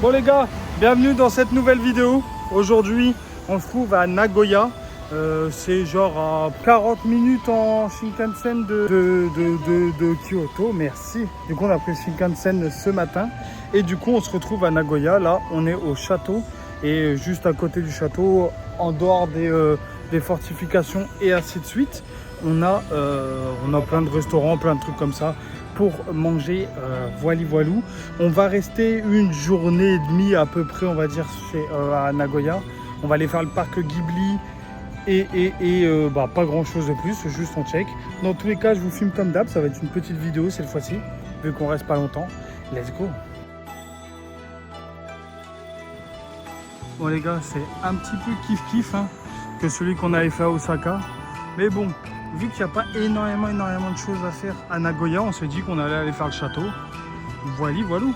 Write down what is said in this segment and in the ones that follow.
Bon les gars, bienvenue dans cette nouvelle vidéo. Aujourd'hui, on se trouve à Nagoya. C'est genre à 40 minutes en Shinkansen de Kyoto, merci. Du coup, on a pris le Shinkansen ce matin. Et du coup, on se retrouve à Nagoya. Là, on est au château. Et juste à côté du château, en dehors des fortifications et ainsi de suite, on a plein de restaurants, plein de trucs comme ça pour manger, voilou. On va rester une journée et demie à peu près, on va dire, à Nagoya. On va aller faire le parc Ghibli et pas grand chose de plus, juste on check. Dans tous les cas, je vous filme comme d'hab, ça va être une petite vidéo cette fois-ci, vu qu'on reste pas longtemps. Let's go. Bon les gars, c'est un petit peu kiff-kiff que celui qu'on avait fait à Osaka. Mais bon, vu qu'il n'y a pas énormément de choses à faire à Nagoya, on s'est dit qu'on allait aller faire le château. Voilou.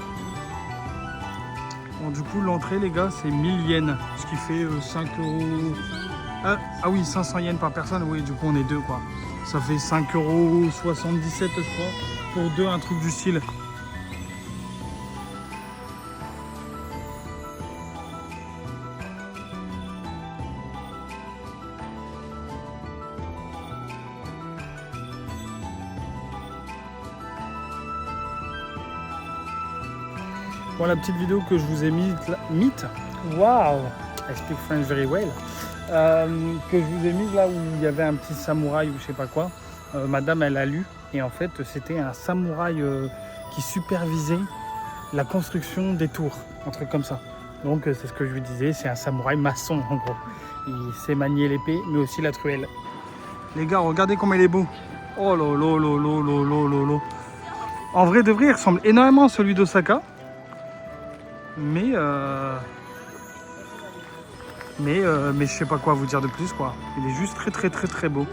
Bon, du coup, l'entrée, les gars, c'est 1000 yens, ce qui fait 5 euros. Ah oui, 500 yens par personne. Oui, du coup, on est deux, quoi. Ça fait 5,77 euros, je crois, pour deux, un truc du style. Bon, la petite vidéo que je vous ai mise, wow, I speak French very well, que je vous ai mise là où il y avait un petit samouraï ou je sais pas quoi. Madame, elle a lu et en fait c'était un samouraï qui supervisait la construction des tours, un truc comme ça. Donc c'est ce que je vous disais, c'est un samouraï maçon en gros. Il sait manier l'épée mais aussi la truelle. Les gars, regardez comme il est beau. Oh lolo. En vrai de vrai, il ressemble énormément à celui d'Osaka. Mais je sais pas quoi vous dire de plus quoi. Il est juste très beau.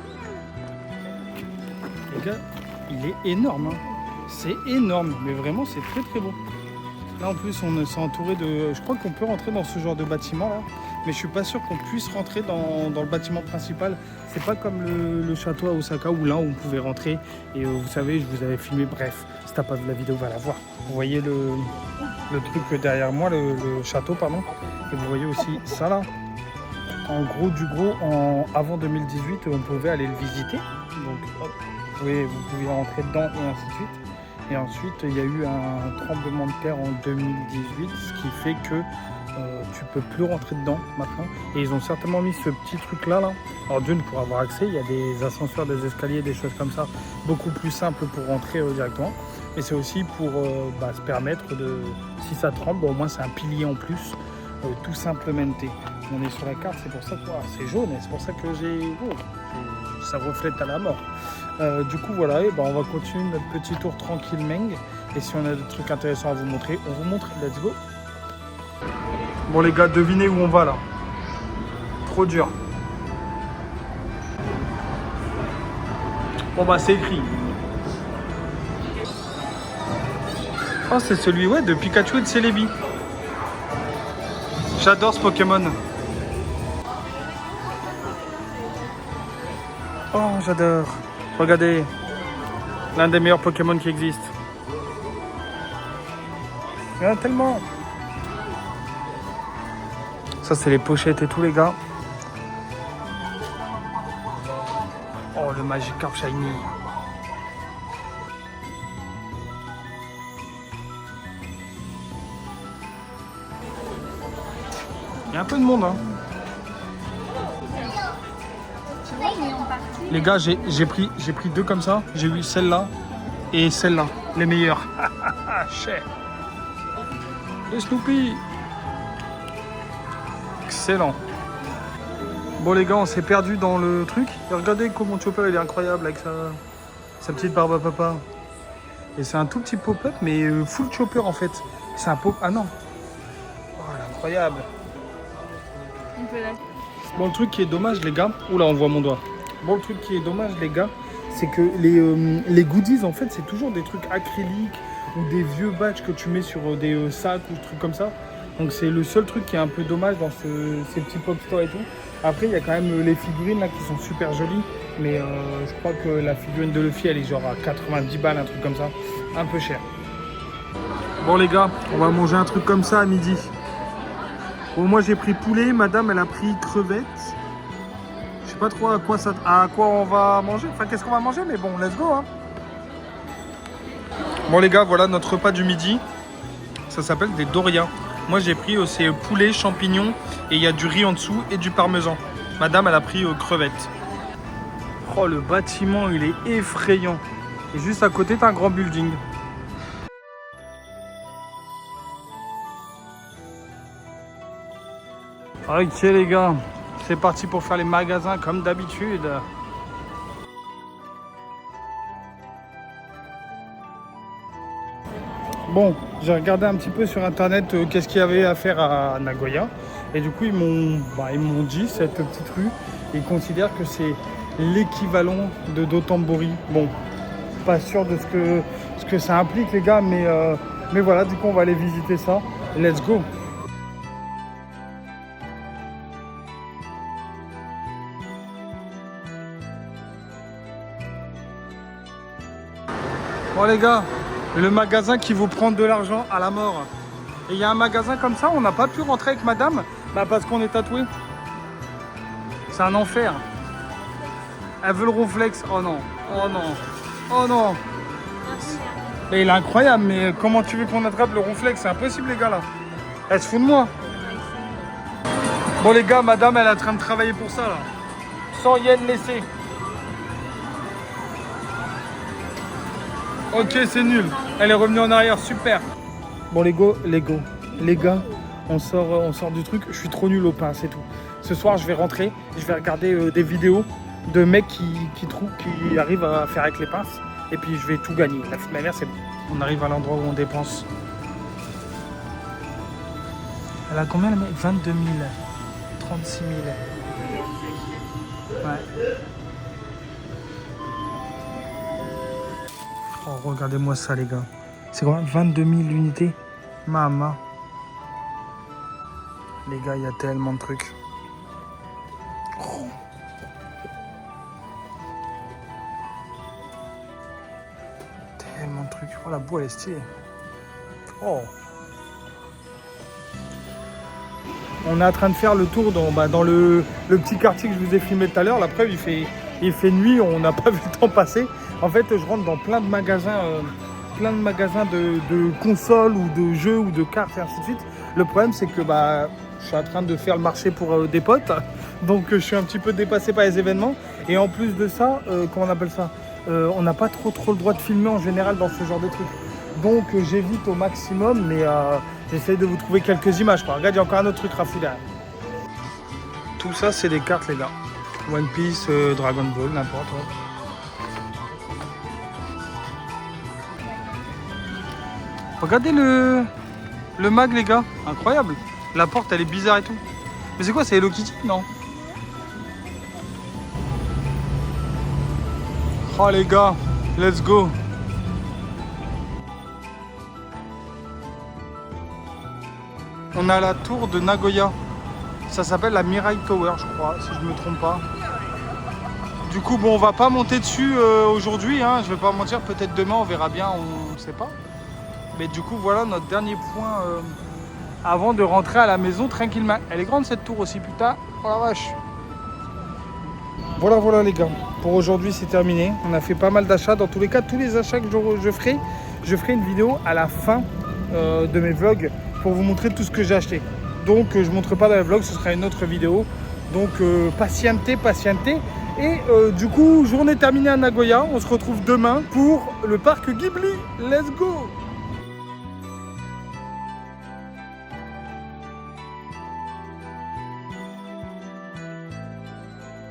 Les gars, il est énorme. C'est énorme, mais vraiment c'est très beau. Là en plus on s'est entouré de. Je crois qu'on peut rentrer dans ce genre de bâtiment là, mais je suis pas sûr qu'on puisse rentrer dans le bâtiment principal. C'est pas comme le château à Osaka où là on pouvait rentrer et vous savez je vous avais filmé. Bref, si t'as pas vu la vidéo, va la voir. Vous voyez le truc derrière moi, le château pardon, et vous voyez aussi ça là. En gros du gros, avant 2018 on pouvait aller le visiter, donc hop, vous pouviez rentrer dedans et ainsi de suite. Et ensuite il y a eu un tremblement de terre en 2018, ce qui fait que tu peux plus rentrer dedans maintenant. Et ils ont certainement mis ce petit truc là. Alors d'une, pour avoir accès, il y a des ascenseurs, des escaliers, des choses comme ça, beaucoup plus simples pour rentrer directement. Et c'est aussi pour se permettre de, si ça tremble, au moins c'est un pilier en plus, tout simplement. On est sur la carte, c'est pour ça que c'est jaune, et c'est pour ça que ça reflète à la mort. Du coup voilà, et on va continuer notre petit tour tranquille Meng. Et si on a des trucs intéressants à vous montrer, on vous montre. Let's go. Bon les gars, devinez où on va là. Trop dur. Bon c'est écrit. Oh, c'est celui de Pikachu et de Celebi. J'adore ce Pokémon. Oh, j'adore. Regardez. L'un des meilleurs Pokémon qui existent. Il y en a tellement. Ça, c'est les pochettes et tout, les gars. Oh, le Magikarp Shiny. Il y a un peu de monde, Les gars, j'ai pris deux comme ça. J'ai eu celle-là et celle-là, les meilleurs. Cher. Le Snoopy. Excellent. Bon les gars, on s'est perdu dans le truc. Et regardez comment Chopper il est incroyable avec sa petite barbe à papa. Et c'est un tout petit pop-up, mais full Chopper en fait. C'est un pop. Ah non. Oh, elle est incroyable. Bon, le truc qui est dommage, les gars. Oula, on voit mon doigt. Bon, le truc qui est dommage, les gars, c'est que les goodies, en fait, c'est toujours des trucs acryliques ou des vieux badges que tu mets sur des sacs ou des trucs comme ça. Donc, c'est le seul truc qui est un peu dommage dans ces petits pop stores et tout. Après, il y a quand même les figurines là qui sont super jolies. Mais je crois que la figurine de Luffy, elle est genre à 90 balles, un truc comme ça. Un peu cher. Bon les gars, on va manger un truc comme ça à midi. Bon, moi j'ai pris poulet, madame elle a pris crevettes. Je sais pas trop à quoi on va manger, enfin qu'est-ce qu'on va manger, mais bon, let's go hein. Bon les gars, voilà notre repas du midi. Ça s'appelle des Dorias. Moi j'ai pris c'est poulet, champignons et il y a du riz en dessous et du parmesan. Madame elle a pris crevettes. Oh le bâtiment il est effrayant. Et juste à côté t'as un grand building. Ok les gars, c'est parti pour faire les magasins comme d'habitude. Bon, j'ai regardé un petit peu sur internet qu'est-ce qu'il y avait à faire à Nagoya. Et du coup ils m'ont dit cette petite rue, ils considèrent que c'est l'équivalent de Dotonbori. Bon, pas sûr de ce que ça implique les gars, mais voilà, du coup on va aller visiter ça. Let's go. Bon les gars, le magasin qui vous prend de l'argent à la mort. Et il y a un magasin comme ça, on n'a pas pu rentrer avec madame, parce qu'on est tatoué. C'est un enfer. Elle veut le ronflex. Oh non, oh non, oh non. Mais il est incroyable, mais comment tu veux qu'on attrape le ronflex? C'est impossible les gars là. Elle se fout de moi. Bon les gars, madame elle est en train de travailler pour ça là. 100 yens laissés. Ok, c'est nul. Elle est revenue en arrière, super. Bon les gars, on sort du truc. Je suis trop nul au pain, c'est tout. Ce soir, je vais rentrer, je vais regarder des vidéos de mecs qui arrivent à faire avec les pinces. Et puis je vais tout gagner. La fête de ma mère, c'est bon. On arrive à l'endroit où on dépense. Elle a combien la mec? 22 000, 36 000. Ouais. Oh, regardez-moi ça les gars. C'est quoi? 22 000 unités. Maman. Les gars, il y a tellement de trucs. Oh. Tellement de trucs. Oh, la boue, elle est stylée. Oh. On est en train de faire le tour dans le petit quartier que je vous ai filmé tout à l'heure. La preuve, il fait nuit, on n'a pas vu le temps passer. En fait, je rentre dans plein de magasins de consoles ou de jeux ou de cartes et ainsi de suite. Le problème, c'est que je suis en train de faire le marché pour des potes. Donc, je suis un petit peu dépassé par les événements. Et en plus de ça, comment on appelle ça, on n'a pas trop le droit de filmer en général dans ce genre de trucs. Donc, j'évite au maximum, mais j'essaye de vous trouver quelques images, quoi. Regarde, il y a encore un autre truc raffiné. Tout ça, c'est des cartes, les gars. One Piece, Dragon Ball, n'importe quoi. Regardez le mag, les gars. Incroyable. La porte, elle est bizarre et tout. Mais c'est quoi? C'est Hello Kitty? Non. Oh, les gars. Let's go. On a la tour de Nagoya. Ça s'appelle la Mirai Tower, je crois, si je ne me trompe pas. Du coup, bon, on va pas monter dessus aujourd'hui. Hein. Je vais pas mentir, peut-être demain, on verra bien, on ne sait pas. Mais du coup, voilà notre dernier point avant de rentrer à la maison tranquillement. Elle est grande cette tour aussi, putain. Oh la vache. Voilà les gars. Pour aujourd'hui, c'est terminé. On a fait pas mal d'achats. Dans tous les cas, tous les achats que je ferai une vidéo à la fin de mes vlogs pour vous montrer tout ce que j'ai acheté. Donc, je ne montre pas dans les vlogs, ce sera une autre vidéo. Donc, patientez. Et du coup, journée terminée à Nagoya. On se retrouve demain pour le parc Ghibli. Let's go!